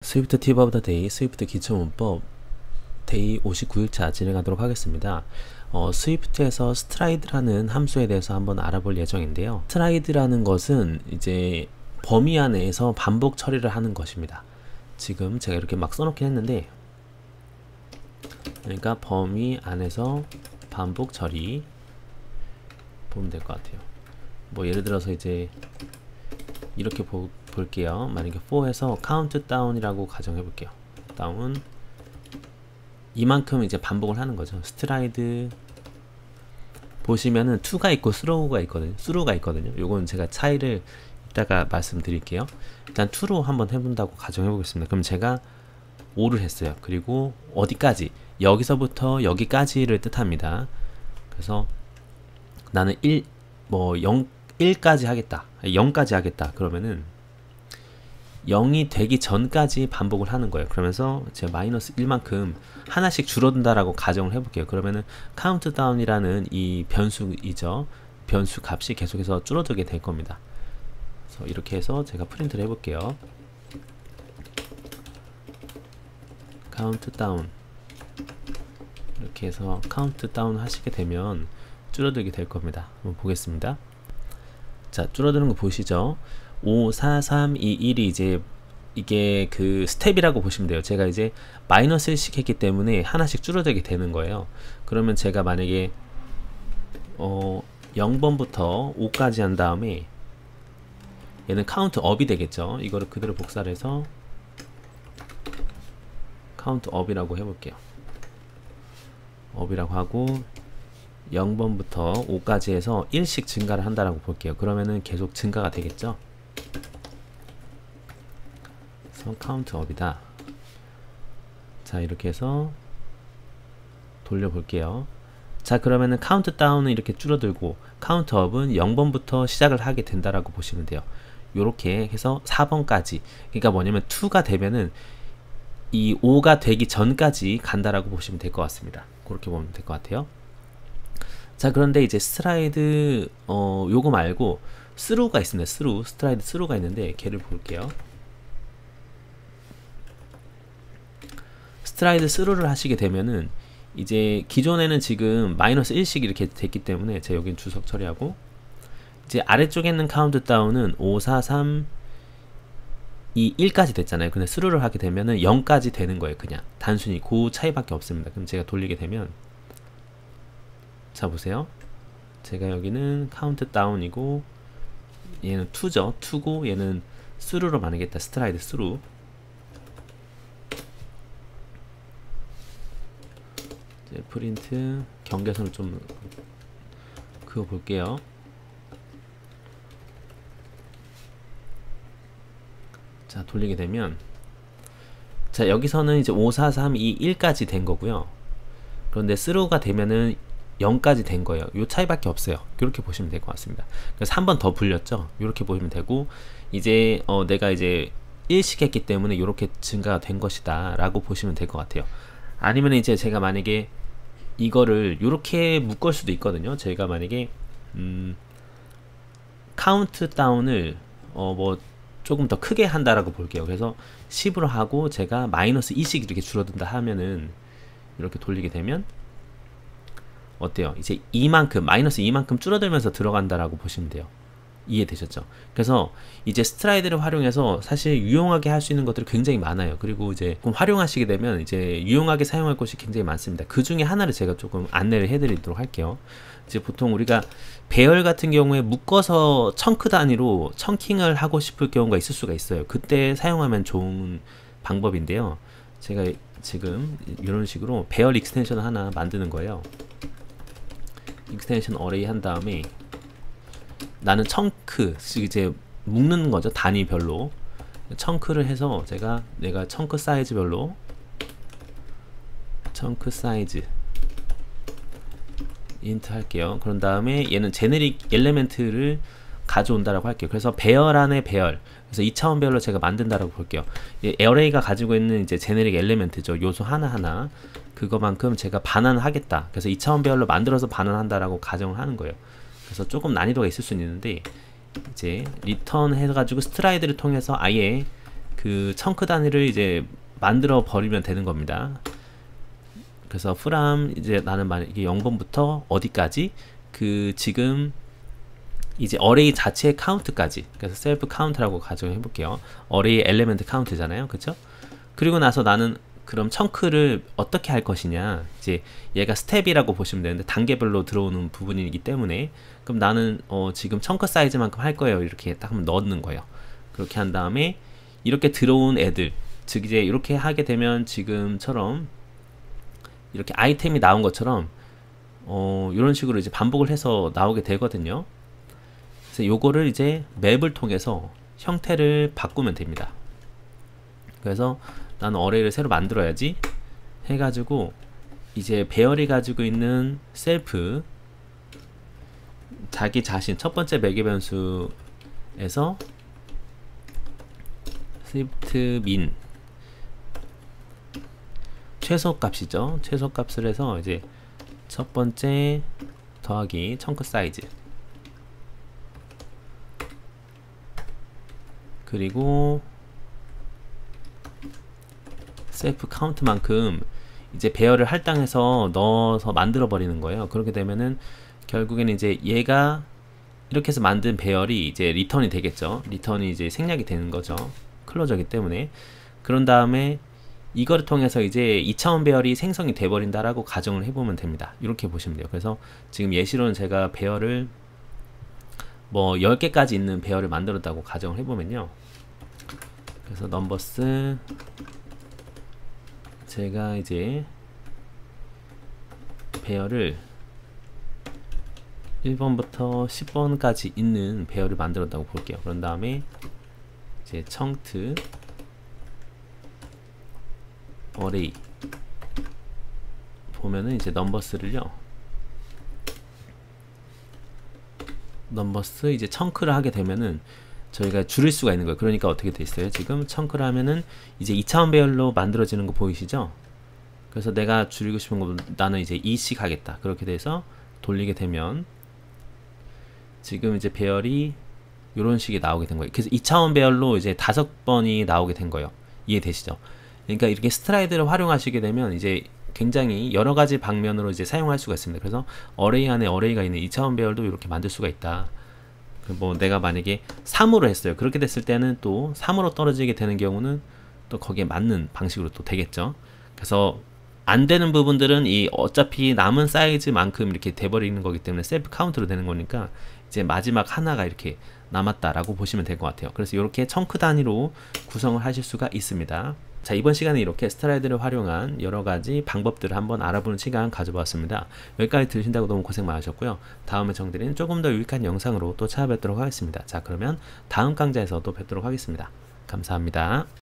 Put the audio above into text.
스위프트 팁 오브 더 데이, 스위프트 기초 문법 데이 59일차 진행하도록 하겠습니다. 스위프트에서 스트라이드라는 함수에 대해서 한번 알아볼 예정인데요. 스트라이드라는 것은 이제 범위 안에서 반복 처리를 하는 것입니다. 지금 제가 이렇게 막 써놓긴 했는데, 그러니까 범위 안에서 반복 처리 보면 될 것 같아요. 뭐 예를 들어서 이제 이렇게 볼게요. 만약에 4에서 카운트 다운이라고 가정해 볼게요. 다운 이만큼 이제 반복을 하는 거죠. 스트라이드 보시면은 2가 있고 스로우가 있거든요. 요건 제가 차이를 이따가 말씀드릴게요. 일단 2로 한번 해본다고 가정해 보겠습니다. 그럼 제가 5를 했어요. 그리고 어디까지? 여기서부터 여기까지를 뜻합니다. 그래서 나는 1까지 하겠다. 0까지 하겠다. 그러면은 0이 되기 전까지 반복을 하는 거예요. 그러면서 제가 마이너스 1만큼 하나씩 줄어든다라고 가정을 해볼게요. 그러면은 카운트다운이라는 이 변수이죠. 변수 값이 계속해서 줄어들게 될 겁니다. 그래서 이렇게 해서 제가 프린트를 해볼게요. 카운트다운 이렇게 해서 카운트다운 하시게 되면 줄어들게 될 겁니다. 한번 보겠습니다. 자, 줄어드는 거 보시죠. 5, 4, 3, 2, 1이 이제 이게 그 스텝이라고 보시면 돼요. 제가 이제 마이너스 1씩 했기 때문에 하나씩 줄어들게 되는 거예요. 그러면 제가 만약에 0번부터 5까지 한 다음에 얘는 카운트 업이 되겠죠. 이거를 그대로 복사를 해서 카운트 업이라고 해볼게요. 업이라고 하고 0번부터 5까지 해서 1씩 증가를 한다라고 볼게요. 그러면은 계속 증가가 되겠죠. 그래서 카운트 업이다. 자, 이렇게 해서 돌려볼게요. 자, 그러면은 카운트 다운은 이렇게 줄어들고 카운트 업은 0번부터 시작을 하게 된다라고 보시면 돼요. 요렇게 해서 4번까지, 그러니까 뭐냐면 2가 되면은 이 5가 되기 전까지 간다라고 보시면 될 것 같습니다. 그렇게 보면 될 것 같아요. 자, 그런데 이제 스트라이드 요거 말고 스루가 있습니다. 스트라이드 스루가 있는데 걔를 볼게요. 스트라이드 스루를 하시게 되면은 이제 기존에는 지금 마이너스 1씩 이렇게 됐기 때문에 제가 여긴 주석 처리하고, 이제 아래쪽에 있는 카운트 다운은 5, 4, 3, 2, 1까지 됐잖아요. 근데 스루를 하게 되면은 0까지 되는 거예요. 그냥 단순히 그 차이밖에 없습니다. 그럼 제가 돌리게 되면, 자, 보세요. 제가 여기는 카운트 다운이고 얘는 2죠. 2고 얘는 스루로 만들겠다. 스트라이드 스루. 이제 프린트 경계선을 좀 그어 볼게요. 자, 돌리게 되면, 자, 여기서는 이제 5, 4, 3, 2, 1까지 된 거고요. 그런데 스루가 되면은 0까지 된 거예요. 요 차이밖에 없어요. 이렇게 보시면 될 것 같습니다. 그래서 한 번 더 불렸죠. 이렇게 보시면 되고, 이제 내가 이제 1씩 했기 때문에 이렇게 증가가 된 것이다 라고 보시면 될 것 같아요. 아니면 이제 제가 만약에 이거를 이렇게 묶을 수도 있거든요. 제가 만약에 카운트 다운을 뭐 조금 더 크게 한다라고 볼게요. 그래서 10으로 하고 제가 마이너스 2씩 이렇게 줄어든다 하면은 이렇게 돌리게 되면 어때요? 이제 마이너스 2만큼 줄어들면서 들어간다라고 보시면 돼요. 이해되셨죠? 그래서 이제 스트라이드를 활용해서 사실 유용하게 할 수 있는 것들이 굉장히 많아요. 그리고 이제 활용하시게 되면 이제 유용하게 사용할 것이 굉장히 많습니다. 그 중에 하나를 제가 조금 안내를 해드리도록 할게요. 이제 보통 우리가 배열 같은 경우에 묶어서 청크 단위로 청킹을 하고 싶을 경우가 있을 수가 있어요. 그때 사용하면 좋은 방법인데요. 제가 지금 이런 식으로 배열 익스텐션을 하나 만드는 거예요. 익스텐션 어레이 한 다음에 나는 청크, 이제 묶는 거죠. 단위별로 청크를 해서 내가 청크 사이즈별로 청크 사이즈 인트 할게요. 그런 다음에 얘는 제네릭 엘리멘트를 가져온다라고 할게요. 그래서 배열 안에 배열, 그래서 2차원 배열로 제가 만든다라고 볼게요. 어레이가 가지고 있는 이제 제네릭 엘리멘트죠. 요소 하나하나 그거만큼 제가 반환을 하겠다. 그래서 2차원 배열로 만들어서 반환한다라고 가정을 하는 거예요. 그래서 조금 난이도가 있을 수는 있는데, 이제 리턴 해가지고 스트라이드를 통해서 아예 그 청크 단위를 이제 만들어 버리면 되는 겁니다. 그래서 from 이제 나는 만약에 0번부터 어디까지 그 지금 이제 어레이 자체의 카운트까지, 그래서 셀프 카운트라고 가정해 볼게요. 어레이 엘리멘트 카운트잖아요, 그쵸? 그리고 나서 나는 그럼 청크를 어떻게 할 것이냐, 이제 얘가 스텝이라고 보시면 되는데 단계별로 들어오는 부분이기 때문에 그럼 나는 지금 청크 사이즈만큼 할 거예요, 이렇게 딱 한번 넣는 거예요. 그렇게 한 다음에 이렇게 들어온 애들, 즉 이제 이렇게 하게 되면 지금처럼 이렇게 아이템이 나온 것처럼 이런 식으로 이제 반복을 해서 나오게 되거든요. 그래서 요거를 이제 맵을 통해서 형태를 바꾸면 됩니다. 그래서 나는 어레이를 새로 만들어야지 해가지고 이제 배열이 가지고 있는 셀프 자기 자신 첫 번째 매개 변수에서 shift min 최소값이죠. 최소값을 해서 이제 첫 번째 더하기 청크 사이즈, 그리고 셀프 카운트만큼 이제 배열을 할당해서 넣어서 만들어 버리는 거예요. 그렇게 되면은 결국에는 이제 얘가 이렇게 해서 만든 배열이 이제 리턴이 되겠죠. 리턴이 이제 생략이 되는 거죠. 클로저이기 때문에. 그런 다음에 이거를 통해서 이제 2차원 배열이 생성이 돼 버린다라고 가정을 해보면 됩니다. 이렇게 보시면 돼요. 그래서 지금 예시로는 제가 배열을 뭐 10개까지 있는 배열을 만들었다고 가정을 해보면요. 그래서 넘버스 제가 이제 배열을 1번부터 10번까지 있는 배열을 만들었다고 볼게요. 그런 다음에 이제 청트 어레이 보면은 이제 넘버스를요, 넘버스 이제 청크를 하게 되면은 저희가 줄일 수가 있는 거예요. 그러니까 어떻게 돼 있어요? 지금 청크를 하면은 이제 2차원 배열로 만들어지는 거 보이시죠? 그래서 내가 줄이고 싶은 거 나는 이제 2씩 하겠다. 그렇게 돼서 돌리게 되면 지금 이제 배열이 이런 식이 나오게 된 거예요. 그래서 2차원 배열로 이제 5번이 나오게 된 거예요. 이해되시죠? 그러니까 이렇게 스트라이드를 활용하시게 되면 이제 굉장히 여러 가지 방면으로 이제 사용할 수가 있습니다. 그래서 어레이 안에 어레이가 있는 2차원 배열도 이렇게 만들 수가 있다. 뭐 내가 만약에 3으로 했어요. 그렇게 됐을 때는 또 3으로 떨어지게 되는 경우는 또 거기에 맞는 방식으로 또 되겠죠. 그래서 안 되는 부분들은 이 어차피 남은 사이즈만큼 이렇게 돼버리는 거기 때문에 셀프 카운트로 되는 거니까 이제 마지막 하나가 이렇게 남았다라고 보시면 될 것 같아요. 그래서 이렇게 청크 단위로 구성을 하실 수가 있습니다. 자, 이번 시간에 이렇게 스트라이드를 활용한 여러가지 방법들을 한번 알아보는 시간 가져보았습니다. 여기까지 들으신다고 너무 고생 많으셨고요. 다음에 정드린 조금 더 유익한 영상으로 또 찾아뵙도록 하겠습니다. 자, 그러면 다음 강좌에서 또 뵙도록 하겠습니다. 감사합니다.